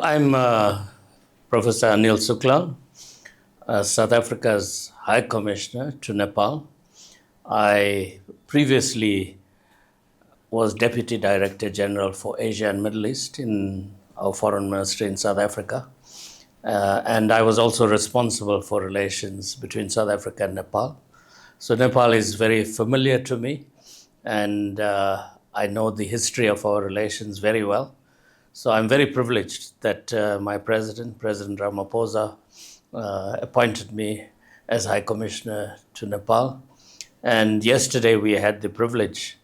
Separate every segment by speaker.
Speaker 1: I'm Professor Neil Sukla, South Africa's High Commissioner to Nepal. I previously was Deputy Director General for Asia and Middle East in our Foreign Ministry in South Africa. And I was also responsible for relations between South Africa and Nepal. So Nepal is very familiar to me, and I know the history of our relations very well. So I'm very privileged that my president, President Ramaphosa, appointed me as High Commissioner to Nepal. And yesterday we had the privilege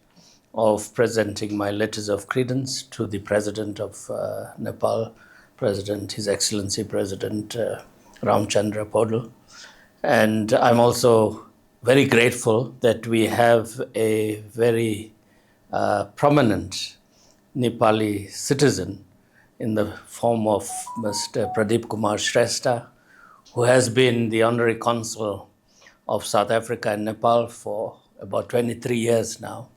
Speaker 1: of presenting my letters of credence to the President of Nepal, His Excellency President Ramchandra Podal. And I'm also very grateful that we have a very prominent Nepali citizen in the form of Mr. Pradeep Kumar Shrestha, who has been the Honorary Consul of South Africa and Nepal for about 23 years now.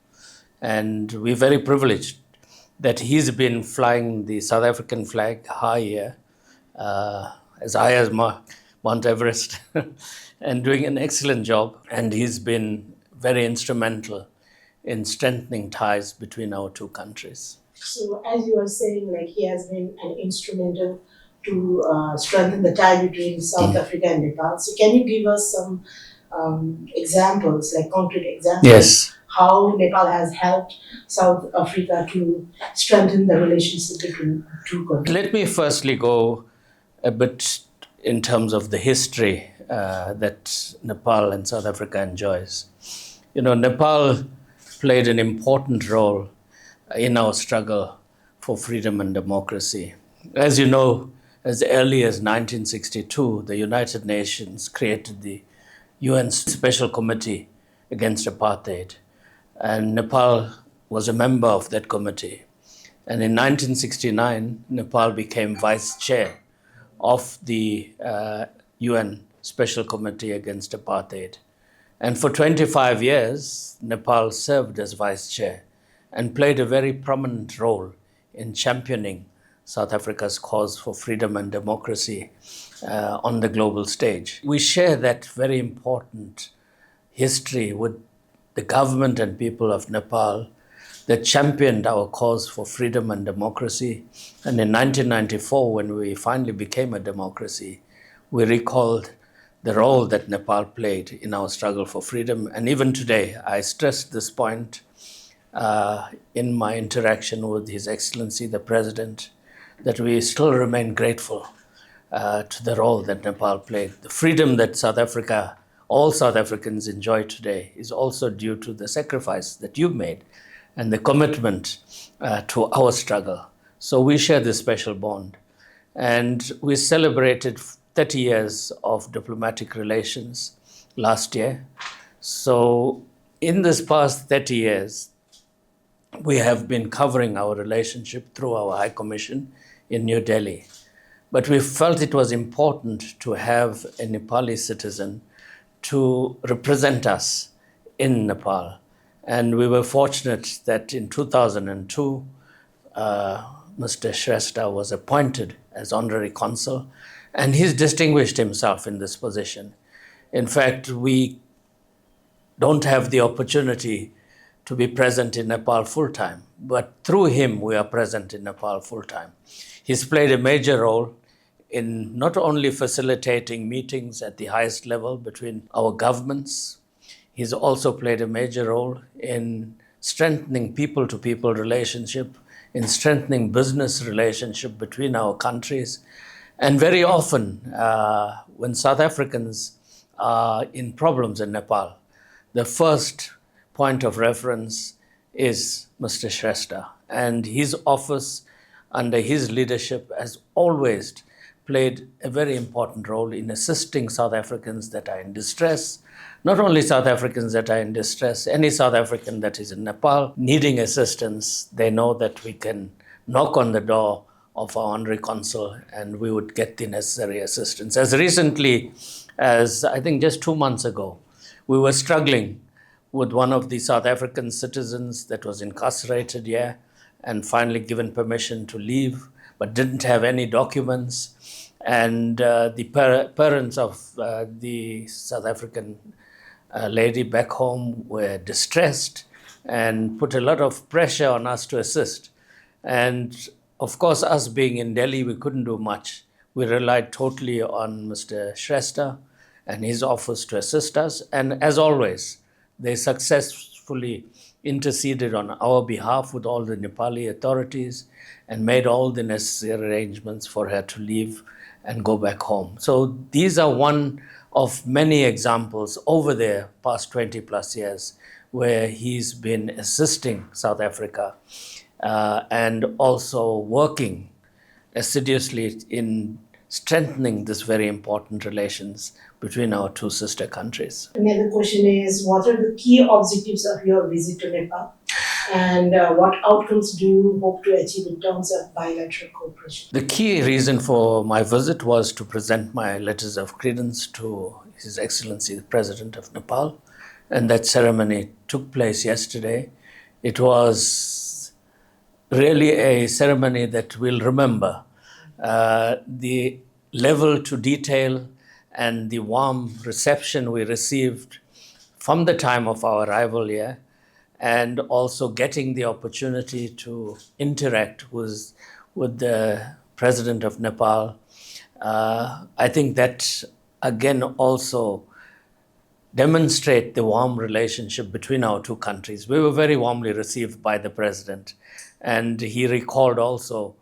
Speaker 1: And we're very privileged that he's been flying the South African flag high here, as high as Mount Everest, and doing an excellent job. And he's been very instrumental in strengthening ties between our two countries.
Speaker 2: So, as you were saying, like he has been an instrumental to strengthen the tie between South Africa and Nepal. So, can you give us some examples, like concrete examples,
Speaker 1: Yes.
Speaker 2: how Nepal has helped South Africa to strengthen the relationship between two countries?
Speaker 1: Let me firstly go a bit in terms of the history that Nepal and South Africa enjoys. You know, Nepal played an important role in our struggle for freedom and democracy. As you know, as early as 1962, the United Nations created the UN Special Committee against Apartheid, and Nepal was a member of that committee. And in 1969, Nepal became vice chair of the UN Special Committee against Apartheid. And for 25 years, Nepal served as vice chair and played a very prominent role in championing South Africa's cause for freedom and democracy on the global stage. We share that very important history with the government and people of Nepal that championed our cause for freedom and democracy. And in 1994, when we finally became a democracy, we recalled the role that Nepal played in our struggle for freedom. And even today, I stressed this point in my interaction with His Excellency, the President, that we still remain grateful to the role that Nepal played. The freedom that South Africa, all South Africans enjoy today is also due to the sacrifice that you've made and the commitment to our struggle. So we share this special bond. And we celebrated 30 years of diplomatic relations last year. So in this past 30 years, we have been covering our relationship through our High Commission in New Delhi. But we felt it was important to have a Nepali citizen to represent us in Nepal. And we were fortunate that in 2002, Mr. Shrestha was appointed as Honorary Consul, and he's distinguished himself in this position. In fact, we don't have the opportunity to be present in Nepal full-time, but through him we are present in Nepal full-time. He's played a major role in not only facilitating meetings at the highest level between our governments, he's also played a major role in strengthening people-to-people relationship, in strengthening business relationship between our countries. And very often, when South Africans are in problems in Nepal, the first point of reference is Mr. Shrestha. And his office, under his leadership, has always played a very important role in assisting South Africans that are in distress. Not only South Africans that are in distress, any South African that is in Nepal needing assistance, they know that we can knock on the door of our Honorary Consul and we would get the necessary assistance. As recently as, I think just 2 months ago, we were struggling with one of the South African citizens that was incarcerated here and finally given permission to leave. but didn't have any documents. And the parents of the South African lady back home were distressed and put a lot of pressure on us to assist. And of course, us being in Delhi, we couldn't do much. We relied totally on Mr. Shrestha and his office to assist us. And as always, they successfully interceded on our behalf with all the Nepali authorities and made all the necessary arrangements for her to leave and go back home. So these are one of many examples over the past 20 plus years where he's been assisting South Africa and also working assiduously in strengthening this very important relations between our two sister countries.
Speaker 2: Another question is, what are the key objectives of your visit to Nepal? And what outcomes do you hope to achieve in terms of bilateral cooperation?
Speaker 1: The key reason for my visit was to present my letters of credence to His Excellency the President of Nepal, and that ceremony took place yesterday. It was really a ceremony that we'll remember. The level to detail and the warm reception we received from the time of our arrival here, and also getting the opportunity to interact with the President of Nepal. I think that again also demonstrate the warm relationship between our two countries. We were very warmly received by the President, and he recalled also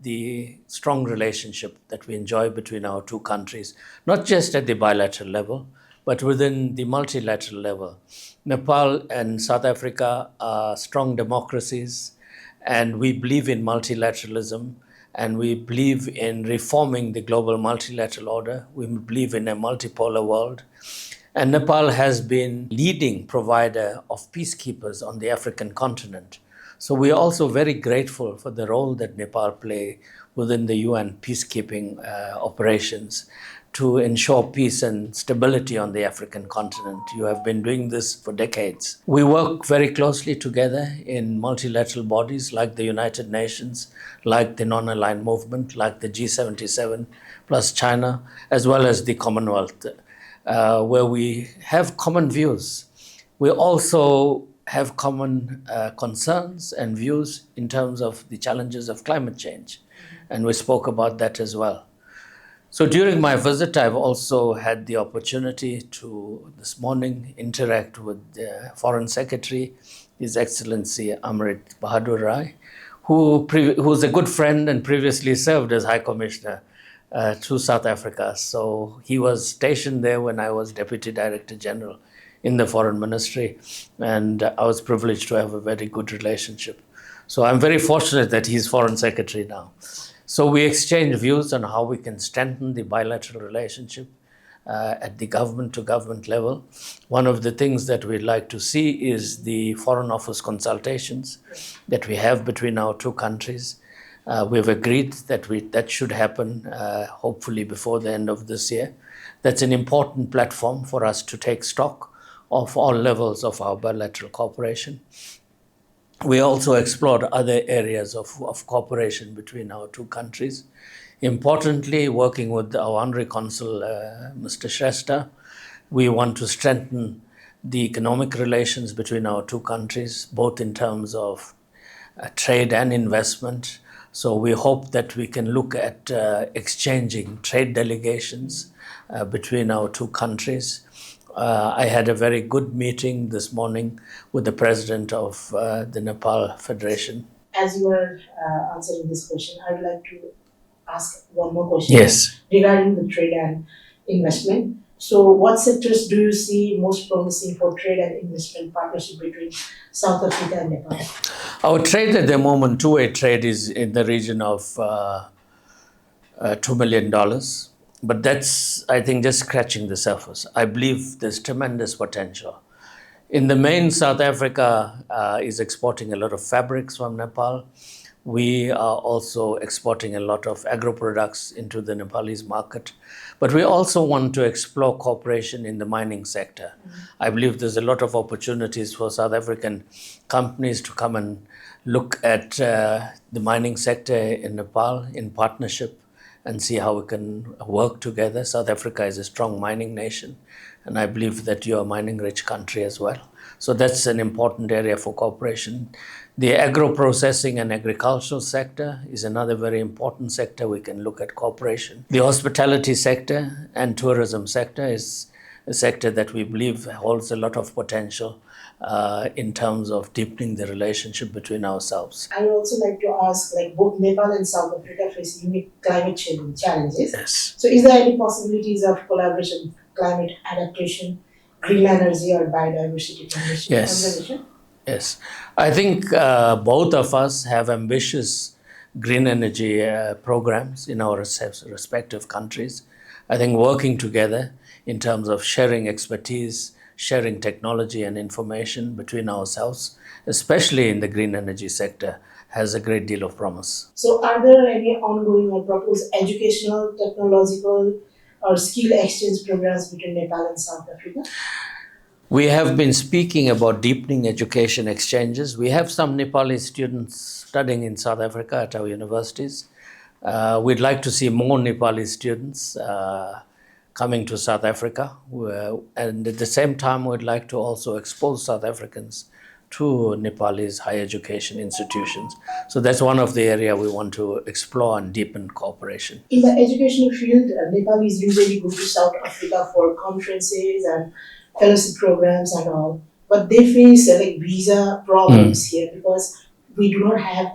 Speaker 1: the strong relationship that we enjoy between our two countries, not just at the bilateral level, but within the multilateral level. Nepal and South Africa are strong democracies, and we believe in multilateralism, and we believe in reforming the global multilateral order. We believe in a multipolar world. And Nepal has been leading provider of peacekeepers on the African continent. So we are also very grateful for the role that Nepal play within the UN peacekeeping operations to ensure peace and stability on the African continent. You have been doing this for decades. We work very closely together in multilateral bodies like the United Nations, like the Non-Aligned Movement, like the G77 plus China, as well as the Commonwealth, where we have common views. We also have common concerns and views in terms of the challenges of climate change. And we spoke about that as well. So during my visit, I've also had the opportunity to, this morning, interact with the Foreign Secretary, His Excellency Amrit Bahadur Rai, who's a good friend and previously served as High Commissioner to South Africa. So he was stationed there when I was Deputy Director General in the Foreign Ministry, and I was privileged to have a very good relationship. So I'm very fortunate that he's Foreign Secretary now. So we exchange views on how we can strengthen the bilateral relationship at the government-to-government level. One of the things that we'd like to see is the Foreign Office consultations that we have between our two countries. We've agreed that that should happen hopefully before the end of this year. That's an important platform for us to take stock of all levels of our bilateral cooperation. We also explored other areas of cooperation between our two countries. Importantly, working with our Honorary Consul, Mr. Shrestha, we want to strengthen the economic relations between our two countries, both in terms of trade and investment. So we hope that we can look at exchanging trade delegations between our two countries. I had a very good meeting this morning with the President of the Nepal Federation.
Speaker 2: As you are answering this question, I would like to ask one more question.
Speaker 1: Yes.
Speaker 2: Regarding the trade and investment. So what sectors do you see most promising for trade and investment partnership between South Africa and Nepal?
Speaker 1: Our trade at the moment, two-way trade, is in the region of $2 million. But that's, I think, just scratching the surface. I believe there's tremendous potential. In the main, South Africa is exporting a lot of fabrics from Nepal. We are also exporting a lot of agro-products into the Nepalese market. But we also want to explore cooperation in the mining sector. I believe there's a lot of opportunities for South African companies to come and look at the mining sector in Nepal in partnership and see how we can work together. South Africa is a strong mining nation, and I believe that you're a mining-rich country as well. So that's an important area for cooperation. The agro-processing and agricultural sector is another very important sector we can look at cooperation. The hospitality sector and tourism sector is a sector that we believe holds a lot of potential in terms of deepening the relationship between ourselves.
Speaker 2: I would also like to ask, like both Nepal and South Africa face unique climate change challenges.
Speaker 1: Yes.
Speaker 2: So, is there any possibilities of collaboration, climate adaptation, green energy, or biodiversity conservation?
Speaker 1: Yes, I think both of us have ambitious green energy programs in our respective countries. I think working together in terms of sharing expertise, sharing technology and information between ourselves, especially in the green energy sector, has a great deal of promise.
Speaker 2: So, are there any ongoing or proposed educational, technological, or skill exchange programs between Nepal and South Africa?
Speaker 1: We have been speaking about deepening education exchanges. We have some Nepali students studying in South Africa at our universities. We'd like to see more Nepali students coming to South Africa. And at the same time, we'd like to also expose South Africans to Nepalese higher education institutions. So that's one of the areas we want to explore and deepen cooperation.
Speaker 2: In the educational field, Nepalis usually go to South Africa for conferences and fellowship programs and all, but they face like visa problems here because we do not have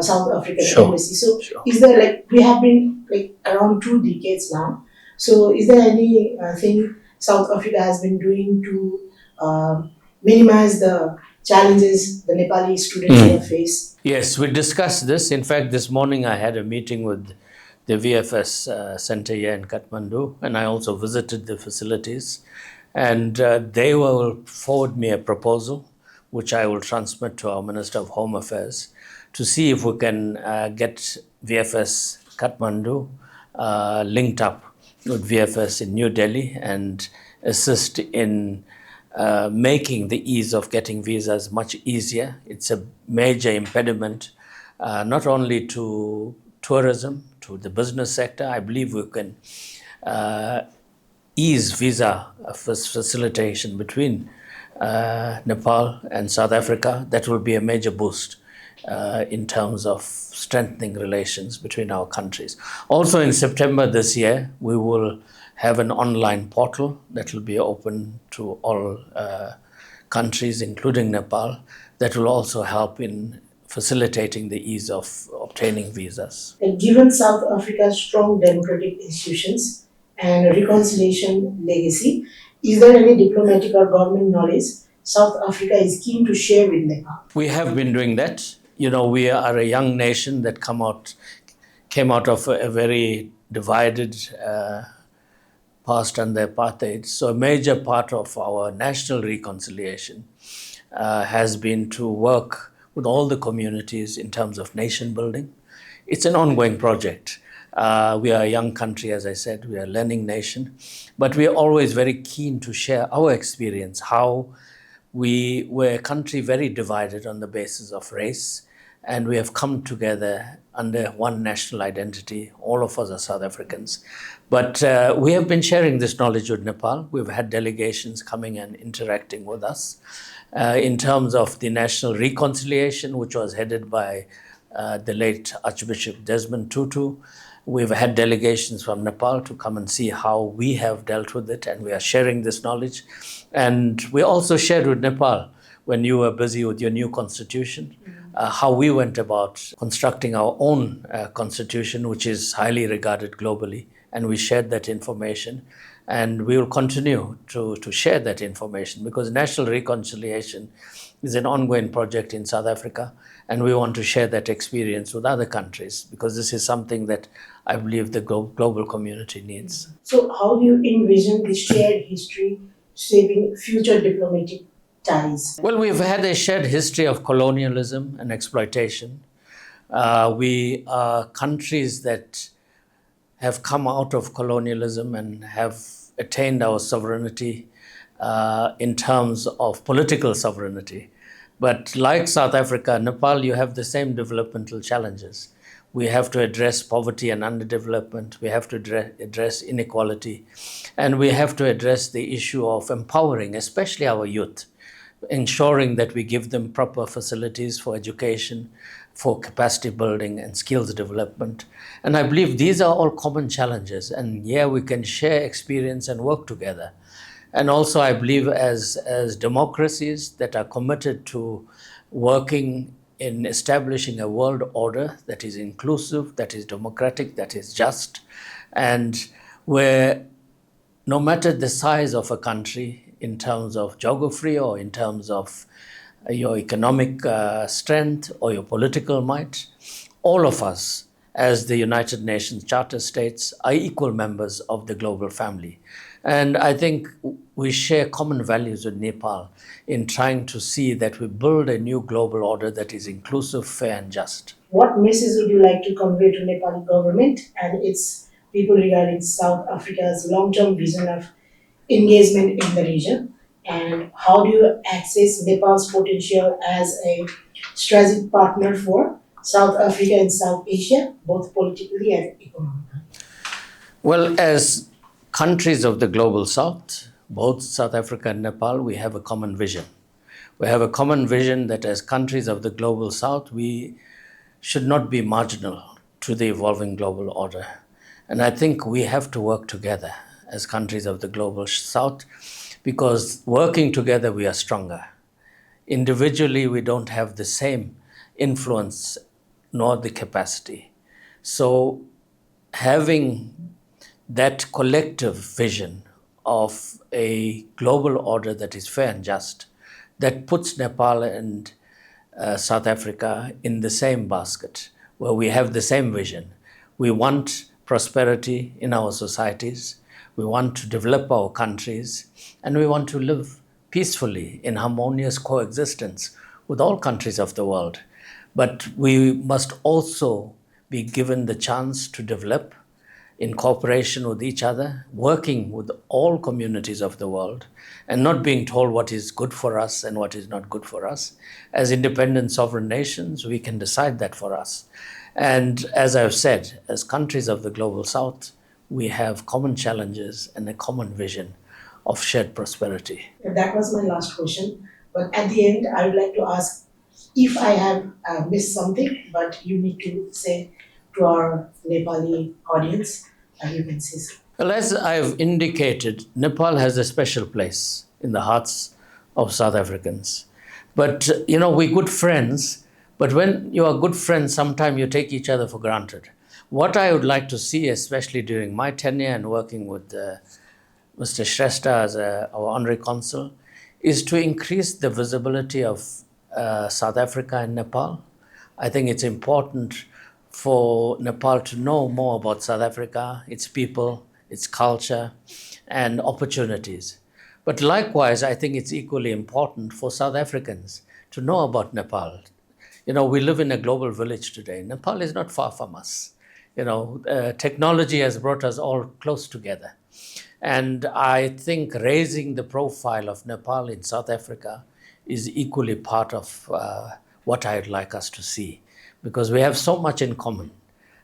Speaker 2: South African embassy. So, is there like we have been like around 2 decades now? So, is there any thing South Africa has been doing to minimize the challenges the Nepali students here face?
Speaker 1: Yes, we discussed this. In fact, this morning I had a meeting with the VFS center here in Kathmandu, and I also visited the facilities. And they will forward me a proposal, which I will transmit to our Minister of Home Affairs, to see if we can get VFS Kathmandu linked up with VFS in New Delhi and assist in making the ease of getting visas much easier. It's a major impediment, not only to tourism, to the business sector. I believe we can ease visa facilitation between Nepal and South Africa. That will be a major boost in terms of strengthening relations between our countries. Also in September this year, we will have an online portal that will be open to all countries, including Nepal, that will also help in facilitating the ease of obtaining visas.
Speaker 2: And given South Africa's strong democratic institutions and reconciliation legacy, is there any diplomatic or government knowledge South Africa is keen to share with Nepal?
Speaker 1: We have been doing that. You know, we are a young nation that came out of a very divided past under apartheid. So a major part of our national reconciliation has been to work with all the communities in terms of nation building. It's an ongoing project. We are a young country, as I said, we are a learning nation, but we are always very keen to share our experience, how we were a country very divided on the basis of race, and we have come together under one national identity. All of us are South Africans. But we have been sharing this knowledge with Nepal. We've had delegations coming and interacting with us. In terms of the national reconciliation, which was headed by the late Archbishop Desmond Tutu, we've had delegations from Nepal to come and see how we have dealt with it, and we are sharing this knowledge. And we also shared with Nepal, when you were busy with your new constitution, how we went about constructing our own constitution, which is highly regarded globally. And we shared that information. And we will continue to share that information, because national reconciliation is an ongoing project in South Africa. And we want to share that experience with other countries, because this is something that I believe the global community needs.
Speaker 2: So how do you envision the shared history shaping future diplomatic ties?
Speaker 1: Well, we've had a shared history of colonialism and exploitation. We are countries that have come out of colonialism and have attained our sovereignty in terms of political sovereignty. But like South Africa, Nepal, you have the same developmental challenges. We have to address poverty and underdevelopment. We have to address inequality. And we have to address the issue of empowering, especially our youth, ensuring that we give them proper facilities for education, for capacity building and skills development. And I believe these are all common challenges. And yeah, we can share experience and work together. And also, I believe as democracies that are committed to working in establishing a world order that is inclusive, that is democratic, that is just, and where no matter the size of a country in terms of geography or in terms of your economic strength or your political might, all of us as the United Nations Charter States are equal members of the global family. And I think we share common values with Nepal in trying to see that we build a new global order that is inclusive, fair, and just.
Speaker 2: What message would you like to convey to Nepali government and its people regarding South Africa's long-term vision of engagement in the region? And how do you access Nepal's potential as a strategic partner for South Africa and South Asia, both politically and economically?
Speaker 1: Well, as countries of the global south, both South Africa and Nepal, we have a common vision. We have a common vision that as countries of the global south, we should not be marginal to the evolving global order. And I think we have to work together as countries of the global south because working together we are stronger. Individually, we don't have the same influence nor the capacity. So having that collective vision of a global order that is fair and just, that puts Nepal and South Africa in the same basket, where we have the same vision. We want prosperity in our societies, we want to develop our countries, and we want to live peacefully in harmonious coexistence with all countries of the world. But we must also be given the chance to develop in cooperation with each other, working with all communities of the world, and not being told what is good for us and what is not good for us. As independent sovereign nations, we can decide that for us. And as I've said, as countries of the global south, we have common challenges and a common vision of shared prosperity.
Speaker 2: That was my last question. But at the end, I would like to ask if I have missed something, but you need to say to our Nepali audience, you can say so.
Speaker 1: Well, as I've indicated, Nepal has a special place in the hearts of South Africans. But, we're good friends, but when you are good friends, sometimes you take each other for granted. What I would like to see, especially during my tenure and working with Mr. Shrestha as our honorary consul, is to increase the visibility of South Africa and Nepal. I think it's important for Nepal to know more about South Africa, its people, its culture, and opportunities. But likewise, I think it's equally important for South Africans to know about Nepal. We live in a global village today. Nepal is not far from us. Technology has brought us all close together. And I think raising the profile of Nepal in South Africa is equally part of what I'd like us to see, because we have so much in common.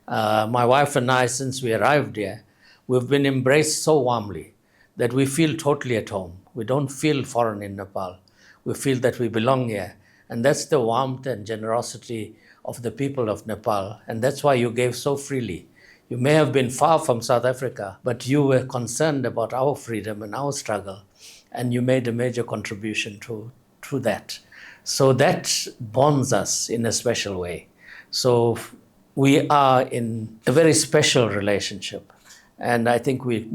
Speaker 1: My wife and I, since we arrived here, we've been embraced so warmly that we feel totally at home. We don't feel foreign in Nepal. We feel that we belong here. And that's the warmth and generosity of the people of Nepal. And that's why you gave so freely. You may have been far from South Africa, but you were concerned about our freedom and our struggle. And you made a major contribution to that. So that bonds us in a special way. So we are in a very special relationship. And I think we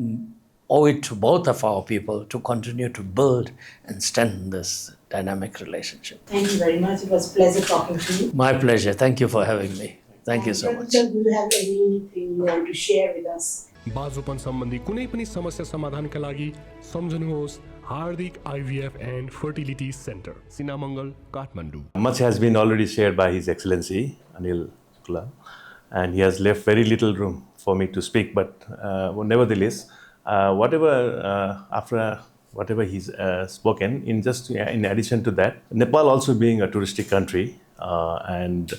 Speaker 1: owe it to both of our people to continue to build and strengthen this dynamic relationship.
Speaker 2: Thank you very much. It was a pleasure talking to you.
Speaker 1: My pleasure. Thank you for having me. Thank you so much.
Speaker 2: Do you have anything you want to share with us?
Speaker 3: बाजोपन सम्बन्धी कुनै पनि समस्या समाधानका लागि सम्झनुहोस् हार्दिक IVF and Fertility Center, Sinamangal, Kathmandu.
Speaker 4: Much has been already shared by His Excellency Neil Sukla, and he has left very little room for me to speak. But nevertheless, whatever after whatever he's spoken. In addition to that, Nepal also being a touristic country, and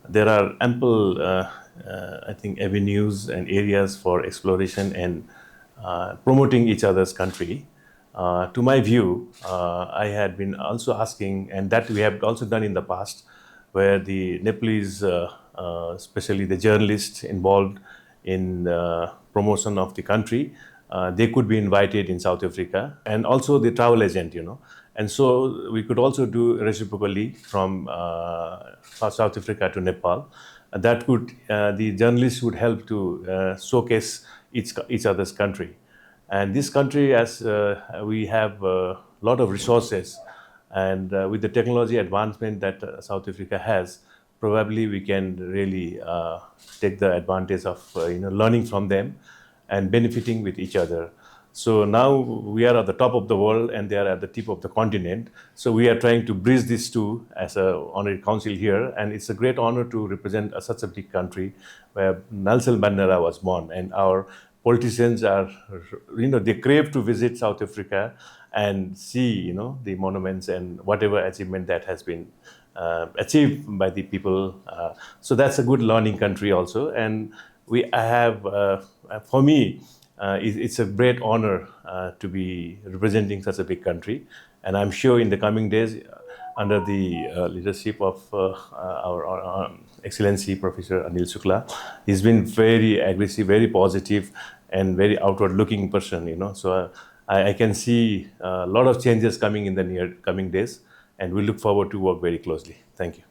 Speaker 4: there are ample, I think, avenues and areas for exploration and promoting each other's country. To my view, I had been also asking, and that we have also done in the past, where the Nepalese, especially the journalists involved in promotion of the country, they could be invited in South Africa, and also the travel agent, And so we could also do reciprocally from South Africa to Nepal. That could, the journalists would help to showcase each other's country. And this country, as we have a lot of resources, and with the technology advancement that South Africa has, probably we can really take the advantage of learning from them and benefiting with each other. So now we are at the top of the world and they are at the tip of the continent. So we are trying to bridge these two as an honorary council here, and it's a great honor to represent such a big country where Nelson Mandela was born, and our politicians are, they crave to visit South Africa and see, the monuments and whatever achievement that has been achieved by the people. So that's a good learning country also. And I have, for me, it's a great honor to be representing such a big country. And I'm sure in the coming days, under the leadership of our Excellency Professor Neil Sukla, he's been very aggressive, very positive, and very outward-looking person. So I can see a lot of changes coming in the coming days, and we look forward to work very closely. Thank you.